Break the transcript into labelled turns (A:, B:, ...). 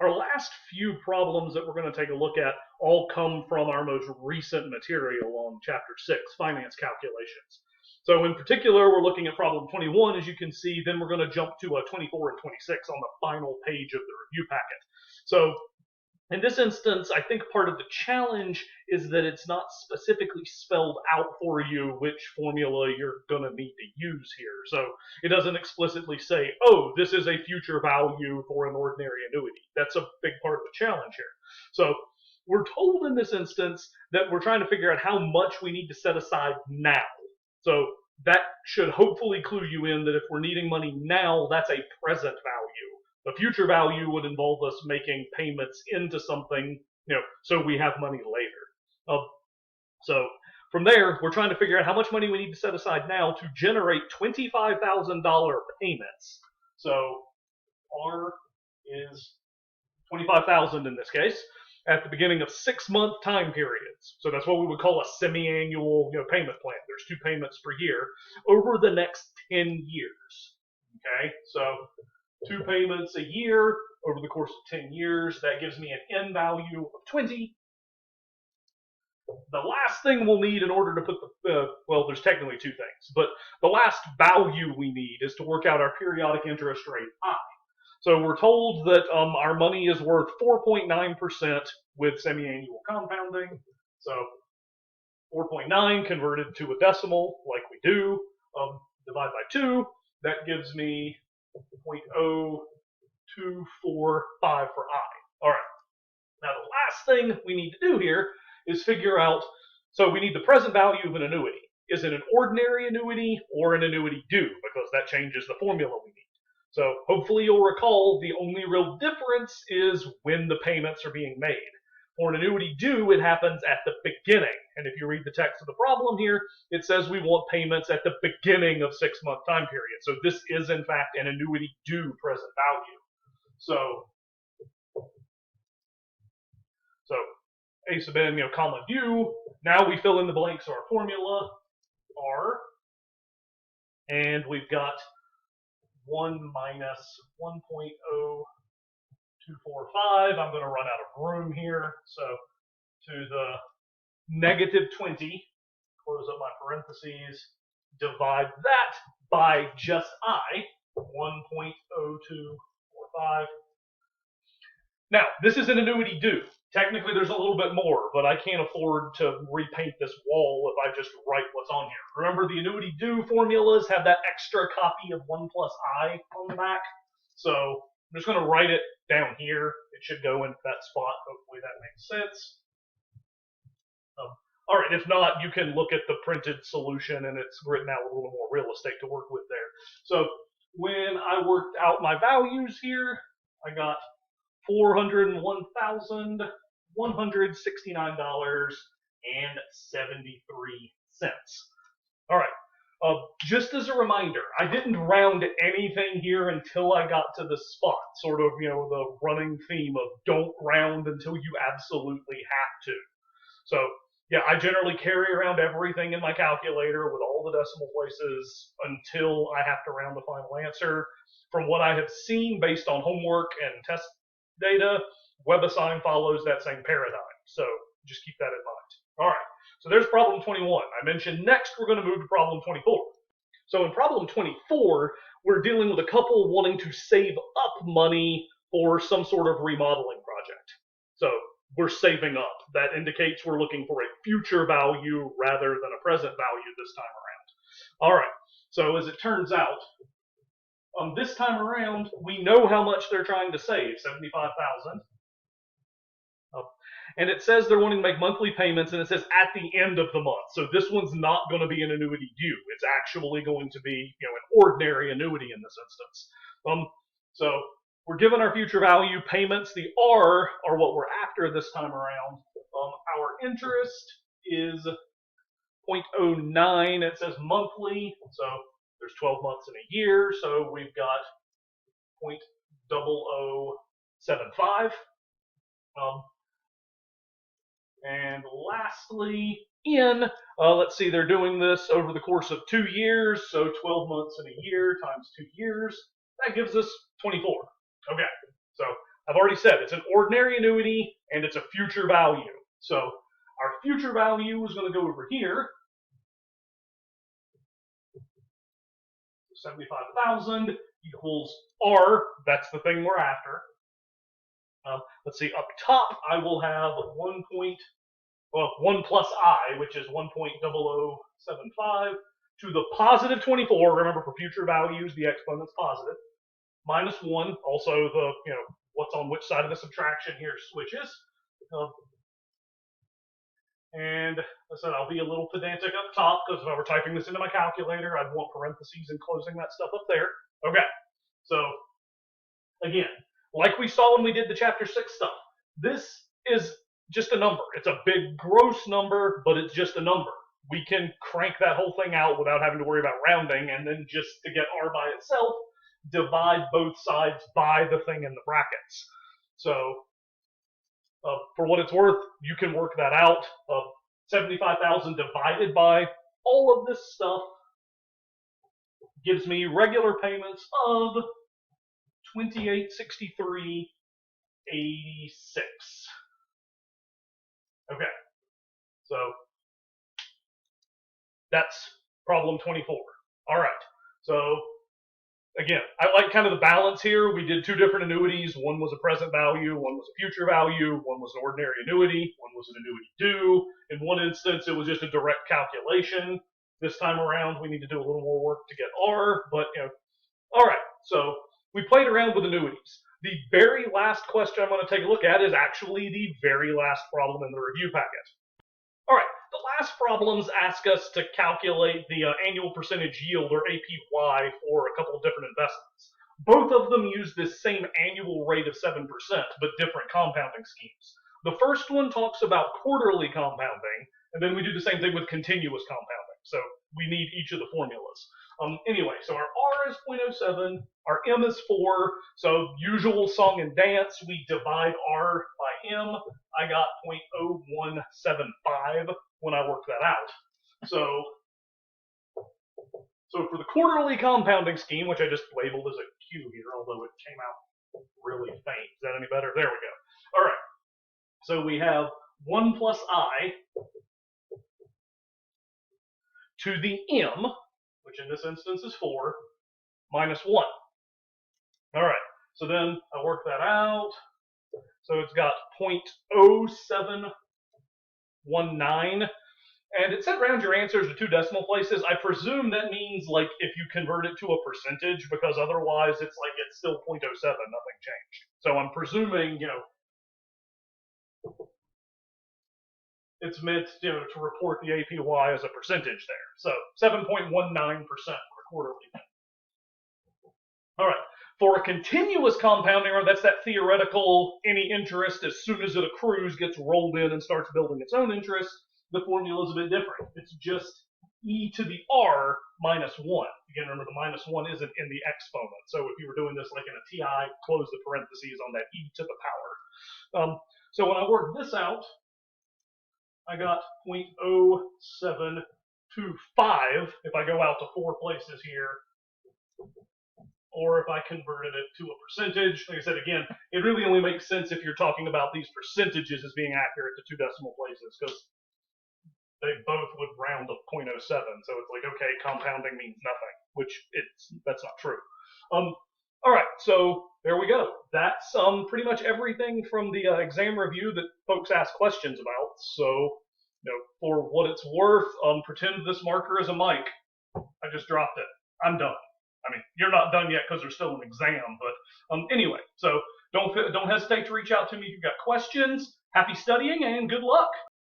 A: Our last few problems that we're going to take a look at all come from our most recent material on Chapter 6, Finance Calculations. So in particular, we're looking at problem 21, as you can see, then we're going to jump to 24 and 26 on the final page of the review packet. So in this instance, I think part of the challenge is that it's not specifically spelled out for you which formula you're going to need to use here. So it doesn't explicitly say, oh, this is a future value for an ordinary annuity. That's a big part of the challenge here. So we're told in this instance that we're trying to figure out how much we need to set aside now. So that should hopefully clue you in that if we're needing money now, that's a present value. The future value would involve us making payments into something, so we have money later. So from there, we're trying to figure out how much money we need to set aside now to generate $25,000 payments. So R is 25,000 in this case, at the beginning of 6-month time periods. So that's what we would call a semi-annual payment plan. There's 2 payments per year over the next 10 years. Okay, so 2 payments a year over the course of 10 years. That gives me an end value of 20. The last thing we'll need in order to put well, there's technically 2 things, but the last value we need is to work out our periodic interest rate I. So we're told that our money is worth 4.9% with semi-annual compounding. So 4.9 converted to a decimal, like we do, divide by 2. That gives me 0.0245 for I. All right. Now the last thing we need to do here is figure out, so we need the present value of an annuity. Is it an ordinary annuity or an annuity due? Because that changes the formula we need. So hopefully you'll recall the only real difference is when the payments are being made. For an annuity due, it happens at the beginning. And if you read the text of the problem here, it says we want payments at the beginning of 6-month time period. So this is, in fact, an annuity due present value. So A sub n, comma due. Now we fill in the blanks of our formula, R, and we've got 1 minus 1.0245. I'm going to run out of room here. So to the negative 20, close up my parentheses, divide that by just I, 1.0245. Now, this is an annuity due. Technically, there's a little bit more, but I can't afford to repaint this wall if I just write what's on here. Remember, the annuity due formulas have that extra copy of 1 plus I on the back. So I'm just going to write it down here. It should go into that spot. Hopefully that makes sense. All right, if not, you can look at the printed solution, and it's written out with a little more real estate to work with there. So when I worked out my values here, I got $401,169.73. All right. Just as a reminder, I didn't round anything here until I got to the spot, sort of, the running theme of don't round until you absolutely have to. So, yeah, I generally carry around everything in my calculator with all the decimal places until I have to round the final answer. From what I have seen based on homework and test data, WebAssign follows that same paradigm. So just keep that in mind. All right, so there's problem 21. I mentioned next we're going to move to problem 24. So in problem 24, we're dealing with a couple wanting to save up money for some sort of remodeling project. So we're saving up. That indicates we're looking for a future value rather than a present value this time around. All right, so as it turns out, this time around, we know how much they're trying to save, $75,000. And it says they're wanting to make monthly payments, and it says at the end of the month. So this one's not going to be an annuity due. It's actually going to be, an ordinary annuity in this instance. So we're given our future value payments. The R are what we're after this time around. Our interest is 0.09. It says monthly, so there's 12 months in a year, so we've got 0.0075. And lastly, let's see, they're doing this over the course of 2 years, so 12 months in a year times 2 years. That gives us 24. Okay, so I've already said it's an ordinary annuity and it's a future value. So our future value is going to go over here. 75,000 equals R. That's the thing we're after. Let's see, up top I will have 1 plus I, which is 1.0075 to the positive 24. Remember, for future values, the exponent's positive. Minus 1, also the, what's on which side of the subtraction here switches. And I said I'll be a little pedantic up top, because if I were typing this into my calculator, I'd want parentheses and closing that stuff up there. Okay, so again, like we saw when we did the chapter 6 stuff, this is just a number. It's a big gross number, but it's just a number. We can crank that whole thing out without having to worry about rounding, and then just to get R by itself, divide both sides by the thing in the brackets. So for what it's worth, you can work that out. 75,000 divided by all of this stuff gives me regular payments of $28.63.86. Okay, so that's problem 24. All right, so again, I like kind of the balance here. We did two different annuities. One was a present value, one was a future value, one was an ordinary annuity, one was an annuity due. In one instance, it was just a direct calculation. This time around, we need to do a little more work to get R, but, all right, so we played around with annuities. The very last question I'm going to take a look at is actually the very last problem in the review packet. All right, the last problems ask us to calculate the annual percentage yield, or APY, for a couple of different investments. Both of them use this same annual rate of 7%, but different compounding schemes. The first one talks about quarterly compounding, and then we do the same thing with continuous compounding. So we need each of the formulas. Anyway, so our R is 0.07, our M is 4, so usual song and dance, we divide R by M. I got 0.0175 when I worked that out. So for the quarterly compounding scheme, which I just labeled as a Q here, although it came out really faint. Is that any better? There we go. All right. So we have 1 plus I to the M, which in this instance is 4, minus 1. All right, so then I work that out. So it's got 0.0719, and it said round your answers to 2 decimal places. I presume that means, like, if you convert it to a percentage, because otherwise it's like it's still 0.07, nothing changed. So I'm presuming, it's meant, to report the APY as a percentage there. So 7.19% for quarterly. All right. For a continuous compounding, or that's that theoretical, any interest as soon as it accrues gets rolled in and starts building its own interest, the formula is a bit different. It's just e to the r minus 1. Again, remember the minus 1 isn't in the exponent. So if you were doing this like in a TI, close the parentheses on that e to the power. So when I work this out, I got 0.0725 if I go out to 4 places here, or if I converted it to a percentage. Like I said, again, it really only makes sense if you're talking about these percentages as being accurate to 2 decimal places, because they both would round to 0.07. So it's like, okay, compounding means nothing, which that's not true. All right, so there we go. That's pretty much everything from the exam review that folks ask questions about. So, for what it's worth, pretend this marker is a mic. I just dropped it. I'm done. I mean, you're not done yet because there's still an exam, but anyway, so don't hesitate to reach out to me if you've got questions. Happy studying and good luck.